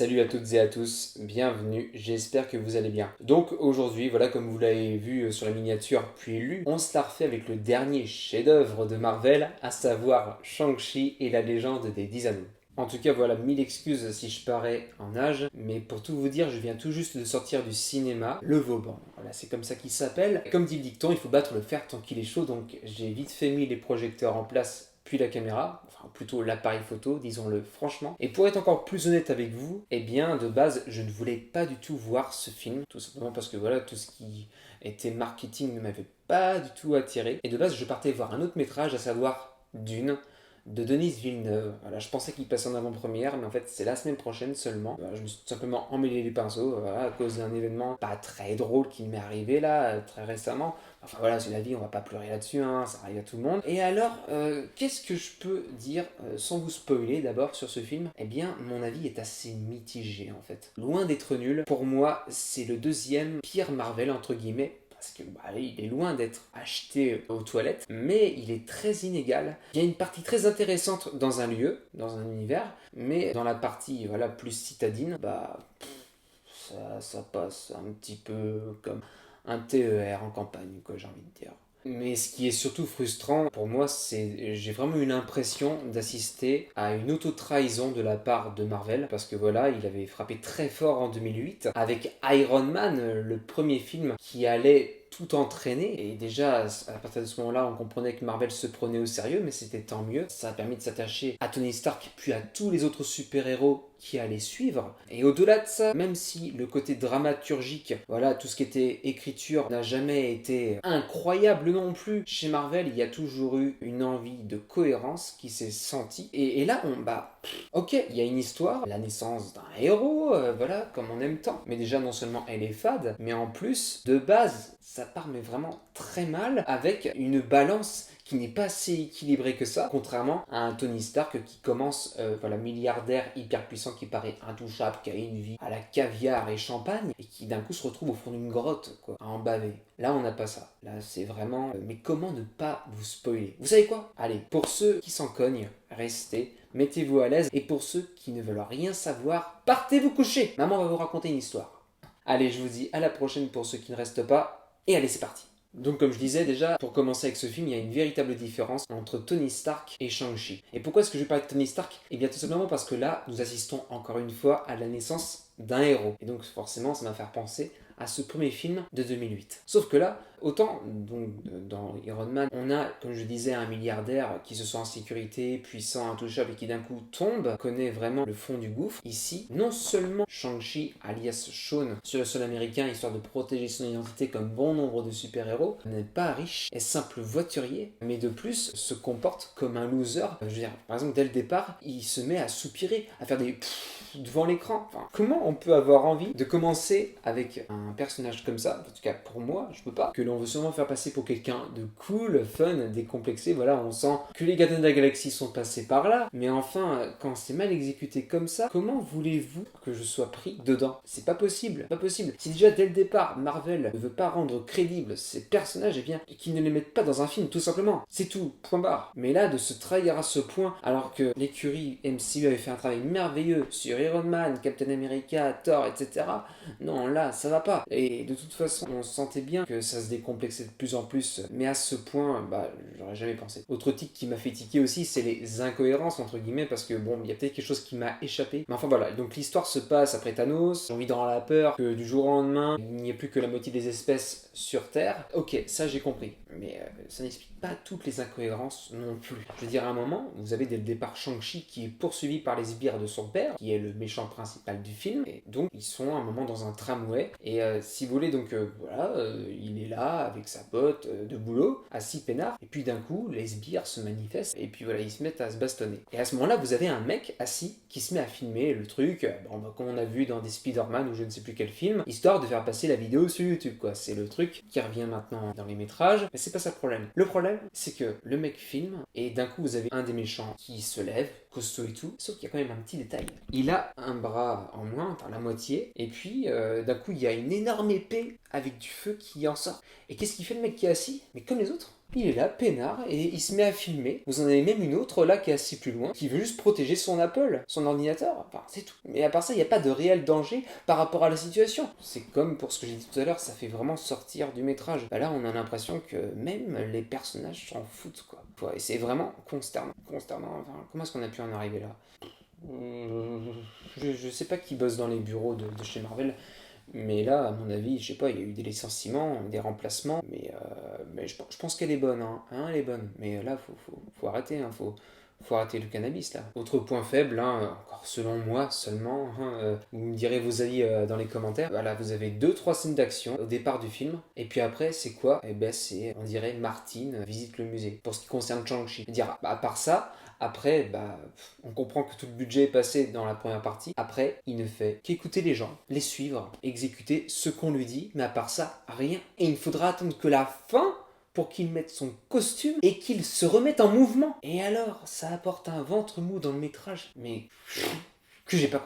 salut à toutes et à tous, bienvenue, j'espère que vous allez bien. Donc aujourd'hui, voilà, comme vous l'avez vu sur la miniature puis lu, on se la refait avec le dernier chef-d'œuvre de Marvel, à savoir Shang-Chi et la légende des 10 anneaux. En tout cas, voilà, mille excuses si je parais en âge, mais pour tout vous dire, je viens tout juste de sortir du cinéma, Le Vauban. Voilà, c'est comme ça qu'il s'appelle. Comme dit le dicton, il faut battre le fer tant qu'il est chaud, donc j'ai vite fait mis les projecteurs en place puis la caméra, enfin plutôt l'appareil photo, disons-le franchement. Et pour être encore plus honnête avec vous, eh bien de base, je ne voulais pas du tout voir ce film, tout simplement parce que voilà, tout ce qui était marketing ne m'avait pas du tout attiré. Et de base, je partais voir un autre métrage, à savoir Dune, de Denis Villeneuve. Voilà, je pensais qu'il passait en avant-première, mais en fait c'est la semaine prochaine seulement. Voilà, je me suis tout simplement emmêlé les pinceaux voilà, à cause d'un événement pas très drôle qui m'est arrivé là, très récemment. Enfin voilà, c'est la vie, on va pas pleurer là-dessus, hein, ça arrive à tout le monde. Et alors, qu'est-ce que je peux dire sans vous spoiler d'abord sur ce film? Eh bien, mon avis est assez mitigé en fait. Loin d'être nul, pour moi, c'est le deuxième pire Marvel entre guillemets. Parce que bah, il est loin d'être acheté aux toilettes, mais il est très inégal. Il y a une partie très intéressante dans un lieu, dans un univers, mais dans la partie voilà, plus citadine, bah ça passe un petit peu comme un TER en campagne, quoi, j'ai envie de dire. Mais ce qui est surtout frustrant pour moi, c'est j'ai vraiment eu l'impression d'assister à une auto-trahison de la part de Marvel, parce que voilà, il avait frappé très fort en 2008 avec Iron Man, le premier film qui allait tout entraîner. Et déjà, à partir de ce moment-là, on comprenait que Marvel se prenait au sérieux, mais c'était tant mieux. Ça a permis de s'attacher à Tony Stark, puis à tous les autres super-héros qui allaient suivre. Et au-delà de ça, même si le côté dramaturgique, voilà, tout ce qui était écriture n'a jamais été incroyable non plus, chez Marvel, il y a toujours eu une envie de cohérence qui s'est sentie. Et là, ok, il y a une histoire, la naissance d'un héros, voilà, comme on aime tant. Mais déjà, non seulement elle est fade, mais en plus, de base, ça part mais vraiment très mal, avec une balance qui n'est pas si équilibrée que ça, contrairement à un Tony Stark qui commence, voilà, milliardaire, hyper puissant, qui paraît intouchable, qui a une vie à la caviar et champagne, et qui d'un coup se retrouve au fond d'une grotte, quoi, à en baver. Là, on n'a pas ça. Là, c'est vraiment... mais comment ne pas vous spoiler? Vous savez quoi? Allez, pour ceux qui s'en cognent, restez, mettez-vous à l'aise, et pour ceux qui ne veulent rien savoir, partez vous coucher. Maman va vous raconter une histoire. Allez, je vous dis à la prochaine pour ceux qui ne restent pas, et allez, c'est parti. Donc comme je disais déjà, pour commencer avec ce film, il y a une véritable différence entre Tony Stark et Shang-Chi. Et pourquoi est-ce que je vais parler de Tony Stark? Eh bien tout simplement parce que là, nous assistons encore une fois à la naissance d'un héros. Et donc forcément, ça va faire penser à ce premier film de 2008. Sauf que là, autant donc, dans Iron Man, on a, comme je disais, un milliardaire qui se sent en sécurité, puissant, intouchable et qui d'un coup tombe, connaît vraiment le fond du gouffre. Ici, non seulement Shang-Chi, alias Sean, sur le sol américain, histoire de protéger son identité comme bon nombre de super-héros, n'est pas riche, est simple voiturier, mais de plus se comporte comme un loser. Je veux dire, par exemple, dès le départ, il se met à soupirer, à faire des devant l'écran. Enfin, comment on peut avoir envie de commencer avec un personnage comme ça? En tout cas, pour moi, je peux pas. Que l'on veut sûrement faire passer pour quelqu'un de cool, fun, décomplexé. Voilà, on sent que les Gardiens de la Galaxie sont passés par là. Mais enfin, quand c'est mal exécuté comme ça, comment voulez-vous que je sois pris dedans? C'est pas possible. Pas possible. Si déjà dès le départ, Marvel ne veut pas rendre crédibles ces personnages, eh bien, qu'ils ne les mettent pas dans un film, tout simplement. C'est tout. Point barre. Mais là, de se trahir à ce point, alors que l'écurie MCU avait fait un travail merveilleux sur Iron Man, Captain America, Thor, etc. Non, là, ça va pas. Et de toute façon, on sentait bien que ça se décomplexait de plus en plus. Mais à ce point, bah, j'aurais jamais pensé. Autre tic qui m'a fait tiquer aussi, c'est les incohérences, entre guillemets, parce que bon, il y a peut-être quelque chose qui m'a échappé. Mais enfin voilà, donc l'histoire se passe après Thanos. J'ai envie dans la peur que du jour au lendemain, il n'y ait plus que la moitié des espèces sur Terre. Ok, ça j'ai compris. Mais ça n'explique pas toutes les incohérences non plus. Je veux dire, à un moment, vous avez dès le départ Shang-Chi qui est poursuivi par les sbires de son père, qui est le méchant principal du film, et donc ils sont à un moment dans un tramway, et si vous voulez, donc voilà, il est là avec sa botte de boulot, assis peinard, et puis d'un coup, les sbires se manifestent, et puis voilà, ils se mettent à se bastonner. Et à ce moment-là, vous avez un mec assis qui se met à filmer le truc, comme on a vu dans des Spider-Man ou je ne sais plus quel film, histoire de faire passer la vidéo sur YouTube, quoi. C'est le truc qui revient maintenant dans les métrages, mais c'est pas ça le problème. Le problème, c'est que le mec filme, et d'un coup, vous avez un des méchants qui se lève, costaud et tout, sauf qu'il y a quand même un petit détail. Il a un bras en moins, enfin la moitié, et puis d'un coup il y a une énorme épée avec du feu qui en sort. Et qu'est-ce qu'il fait le mec qui est assis? Mais comme les autres. Il est là, peinard, et il se met à filmer. Vous en avez même une autre là qui est assis plus loin, qui veut juste protéger son Apple, son ordinateur. Enfin, c'est tout. Mais à part ça, il n'y a pas de réel danger par rapport à la situation. C'est comme pour ce que j'ai dit tout à l'heure, ça fait vraiment sortir du métrage. Bah là, on a l'impression que même les personnages s'en foutent, quoi. Ouais, et c'est vraiment consternant. Consternant. Enfin, comment est-ce qu'on a pu en arriver là? Je sais pas qui bosse dans les bureaux de chez Marvel. Mais là, à mon avis, je sais pas, il y a eu des licenciements, des remplacements, mais je pense qu'elle est bonne, elle est bonne. Mais là, faut arrêter, faut arrêter le cannabis, là. Autre point faible, encore selon moi seulement, vous me direz vos avis dans les commentaires. Voilà, vous avez 2-3 scènes d'action au départ du film, et puis après, c'est quoi? Eh ben, c'est, on dirait, Martine visite le musée, pour ce qui concerne Shang-Chi. Dire, à part ça, après, on comprend que tout le budget est passé dans la première partie. Après, il ne fait qu'écouter les gens, les suivre, exécuter ce qu'on lui dit, mais à part ça, rien. Et il faudra attendre que la fin pour qu'il mette son costume et qu'il se remette en mouvement. Et alors, ça apporte un ventre mou dans le métrage, mais que j'ai pas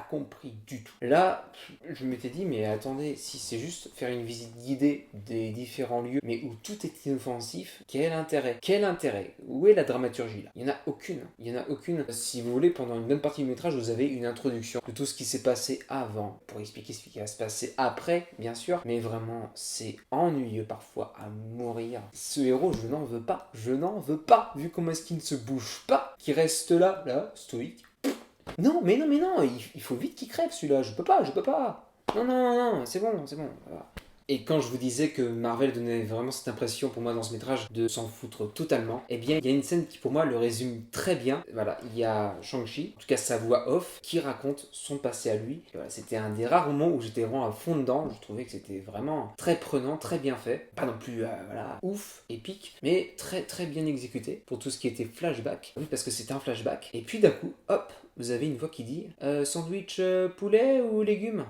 compris du tout. Là, je m'étais dit, mais attendez, si c'est juste faire une visite guidée des différents lieux, mais où tout est inoffensif, quel intérêt? Quel intérêt? Où est la dramaturgie là? Il n'y en a aucune. Il n'y en a aucune. Si vous voulez, pendant une bonne partie du métrage, vous avez une introduction de tout ce qui s'est passé avant, pour expliquer ce qui va se passer après, bien sûr, mais vraiment, c'est ennuyeux parfois à mourir. Ce héros, je n'en veux pas. Je n'en veux pas, vu comment est-ce qu'il ne se bouge pas, qu'il reste là, stoïque. Non, mais non, il faut vite qu'il crève celui-là, je peux pas. Non, c'est bon, voilà. Et quand je vous disais que Marvel donnait vraiment cette impression pour moi dans ce métrage de s'en foutre totalement, eh bien il y a une scène qui pour moi le résume très bien. Voilà, il y a Shang-Chi, en tout cas sa voix off, qui raconte son passé à lui. Et voilà, c'était un des rares moments où j'étais vraiment à fond dedans, je trouvais que c'était vraiment très prenant, très bien fait. Pas non plus, voilà, ouf, épique, mais très très bien exécuté pour tout ce qui était flashback. Oui, parce que c'était un flashback. Et puis d'un coup, hop, vous avez une voix qui dit sandwich poulet ou légumes?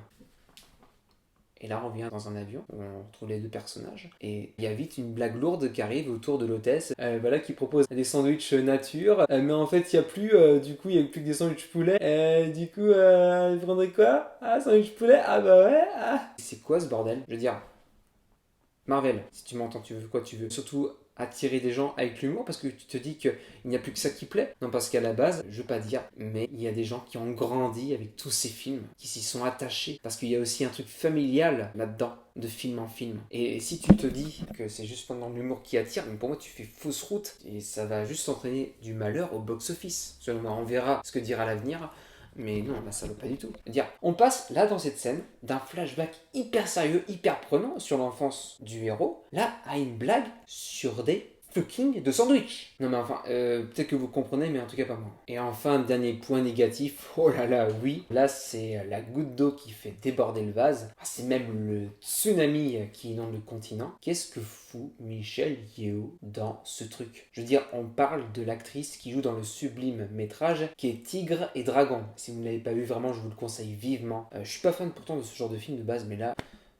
Et là, on revient dans un avion où on retrouve les deux personnages. Et il y a vite une blague lourde qui arrive autour de l'hôtesse, voilà, qui propose des sandwichs nature. Mais en fait, il n'y a plus, du coup, il n'y a plus que des sandwichs poulet. Du coup, il prendrait quoi? Ah, sandwich poulet? Ah bah ouais. Ah. C'est quoi ce bordel? Je veux dire, Marvel, si tu m'entends, tu veux quoi? Tu veux surtout attirer des gens avec l'humour parce que tu te dis qu'il n'y a plus que ça qui plaît. Non, parce qu'à la base, je veux pas dire, mais il y a des gens qui ont grandi avec tous ces films, qui s'y sont attachés. Parce qu'il y a aussi un truc familial là-dedans, de film en film. Et si tu te dis que c'est juste pendant l'humour qui attire, mais pour moi, tu fais fausse route et ça va juste entraîner du malheur au box-office. Selon moi, on verra ce que dira l'avenir. Mais non, là ça va pas du tout. Dire, on passe là dans cette scène d'un flashback hyper sérieux, hyper prenant sur l'enfance du héros, là à une blague sur des fucking de sandwich. Non mais enfin, peut-être que vous comprenez, mais en tout cas pas moi. Et enfin, dernier point négatif, oh là là, oui, là c'est la goutte d'eau qui fait déborder le vase. Ah, c'est même le tsunami qui inonde le continent. Qu'est-ce que fout Michelle Yeoh dans ce truc? Je veux dire, on parle de l'actrice qui joue dans le sublime métrage qui est Tigre et Dragon. Si vous ne l'avez pas vu, vraiment, je vous le conseille vivement. Je suis pas fan pourtant de ce genre de film de base, mais là,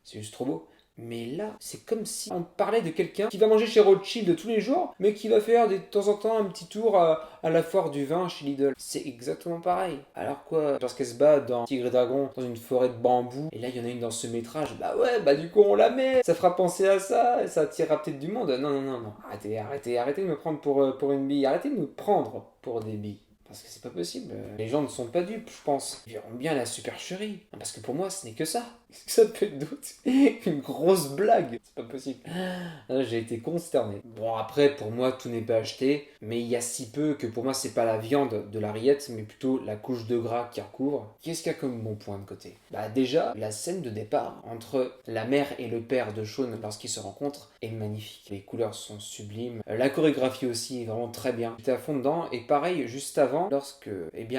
c'est juste trop beau. Mais là, c'est comme si on parlait de quelqu'un qui va manger chez Rothschild tous les jours, mais qui va faire de temps en temps un petit tour à la foire du vin chez Lidl. C'est exactement pareil. Alors quoi, lorsqu'elle se bat dans Tigre et Dragon, dans une forêt de bambou, et là il y en a une dans ce métrage, bah ouais, bah du coup on la met, ça fera penser à ça, et ça attirera peut-être du monde. Non. Arrêtez de me prendre pour une bille, arrêtez de me prendre pour des billes. Parce que c'est pas possible. Les gens ne sont pas dupes, je pense. Ils verront bien la supercherie. Parce que pour moi, ce n'est que ça. Ça peut être d'autre. Une grosse blague. C'est pas possible. J'ai été consterné. Bon, après, pour moi, tout n'est pas acheté. Mais il y a si peu que pour moi, c'est pas la viande de la rillette, mais plutôt la couche de gras qui recouvre. Qu'est-ce qu'il y a comme bon point de côté? Bah, déjà, la scène de départ entre la mère et le père de Shaun lorsqu'ils se rencontrent est magnifique. Les couleurs sont sublimes. La chorégraphie aussi est vraiment très bien. J'étais à fond dedans. Et pareil, juste avant,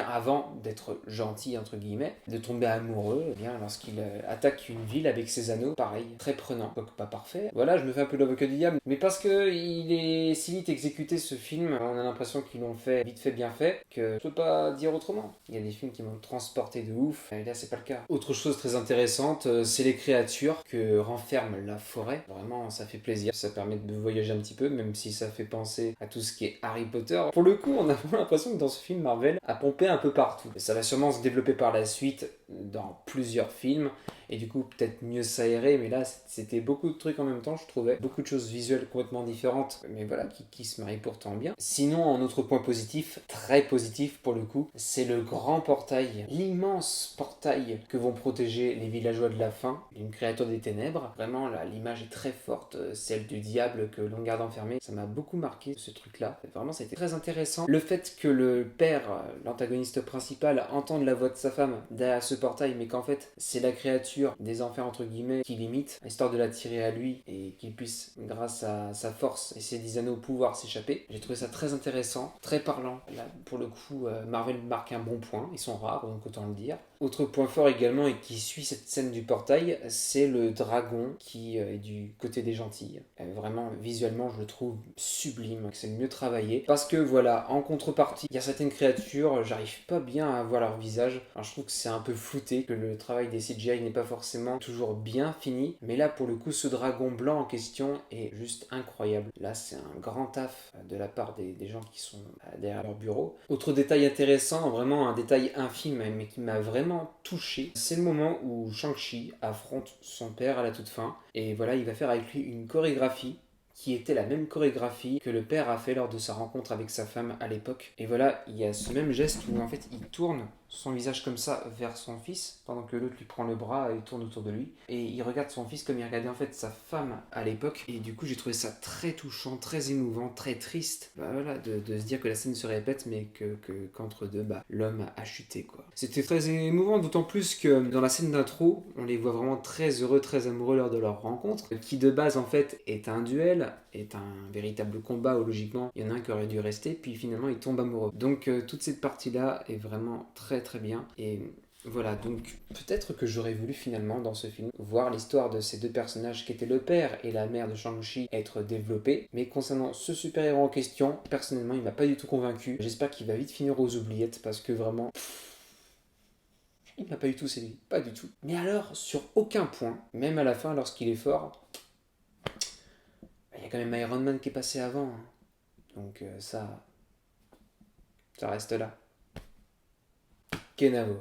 avant d'être gentil, entre guillemets, de tomber amoureux, lorsqu'il attaque une ville avec ses anneaux, pareil, très prenant. Donc pas parfait. Voilà, je me fais un peu l'avocat du diable. Mais parce que il est si vite exécuté ce film, on a l'impression qu'ils l'ont fait vite fait, bien fait, que je peux pas dire autrement. Il y a des films qui m'ont transporté de ouf, et là c'est pas le cas. Autre chose très intéressante, c'est les créatures que renferme la forêt. Vraiment, ça fait plaisir. Ça permet de voyager un petit peu, même si ça fait penser à tout ce qui est Harry Potter. Pour le coup, on a vraiment l'impression que dans ce film, Marvel a pompé un peu partout. Ça va sûrement se développer par la suite, dans plusieurs films, et du coup peut-être mieux s'aérer, mais là c'était beaucoup de trucs en même temps, je trouvais. Beaucoup de choses visuelles complètement différentes, mais voilà, qui se marient pourtant bien. Sinon, un autre point positif, très positif pour le coup, c'est le grand portail, l'immense portail que vont protéger les villageois de la fin, d'une créature des ténèbres. Vraiment, là, l'image est très forte, celle du diable que l'on garde enfermé. Ça m'a beaucoup marqué, ce truc-là. Vraiment, c'était très intéressant. Le fait que le père, l'antagoniste principal, entende la voix de sa femme derrière ce portail, mais qu'en fait, c'est la créature des enfers, entre guillemets, qui l'imite, histoire de l'attirer à lui et qu'il puisse, grâce à sa force et ses 10 anneaux, pouvoir s'échapper. J'ai trouvé ça très intéressant, très parlant. Là, pour le coup, Marvel marque un bon point. Ils sont rares, donc autant le dire. Autre point fort également et qui suit cette scène du portail, c'est le dragon qui est du côté des gentils. Vraiment, visuellement, je le trouve sublime, c'est le mieux travaillé. Parce que voilà, en contrepartie, il y a certaines créatures, j'arrive pas bien à voir leur visage. Alors, je trouve que c'est un peu flouté, que le travail des CGI n'est pas forcément toujours bien fini. Mais là, pour le coup, ce dragon blanc en question est juste incroyable. Là, c'est un grand taf de la part des gens qui sont derrière leur bureau. Autre détail intéressant, vraiment un détail infime, mais qui m'a vraiment touché, c'est le moment où Shang-Chi affronte son père à la toute fin. Et voilà, il va faire avec lui une chorégraphie qui était la même chorégraphie que le père a fait lors de sa rencontre avec sa femme à l'époque. Et voilà, il y a ce même geste où en fait il tourne son visage comme ça vers son fils, pendant que l'autre lui prend le bras et tourne autour de lui. Et il regarde son fils comme il regardait en fait sa femme à l'époque. Et du coup j'ai trouvé ça très touchant, très émouvant, très triste. Bah voilà, de se dire que la scène se répète, mais qu'entre deux, bah, l'homme a chuté quoi. C'était très émouvant, d'autant plus que dans la scène d'intro, on les voit vraiment très heureux, très amoureux lors de leur rencontre, qui de base en fait est un duel, est un véritable combat où logiquement il y en a un qui aurait dû rester, puis finalement ils tombent amoureux. Donc toute cette partie-là est vraiment très très bien. Et voilà, donc peut-être que j'aurais voulu finalement dans ce film voir l'histoire de ces deux personnages qui étaient le père et la mère de Shang-Chi être développés. Mais concernant ce super-héros en question, personnellement il m'a pas du tout convaincu. J'espère qu'il va vite finir aux oubliettes parce que vraiment... il m'a pas du tout séduit, pas du tout. Mais alors, sur aucun point, même à la fin lorsqu'il est fort, il y a quand même Iron Man qui est passé avant. Hein. Donc ça reste là. Kenavo.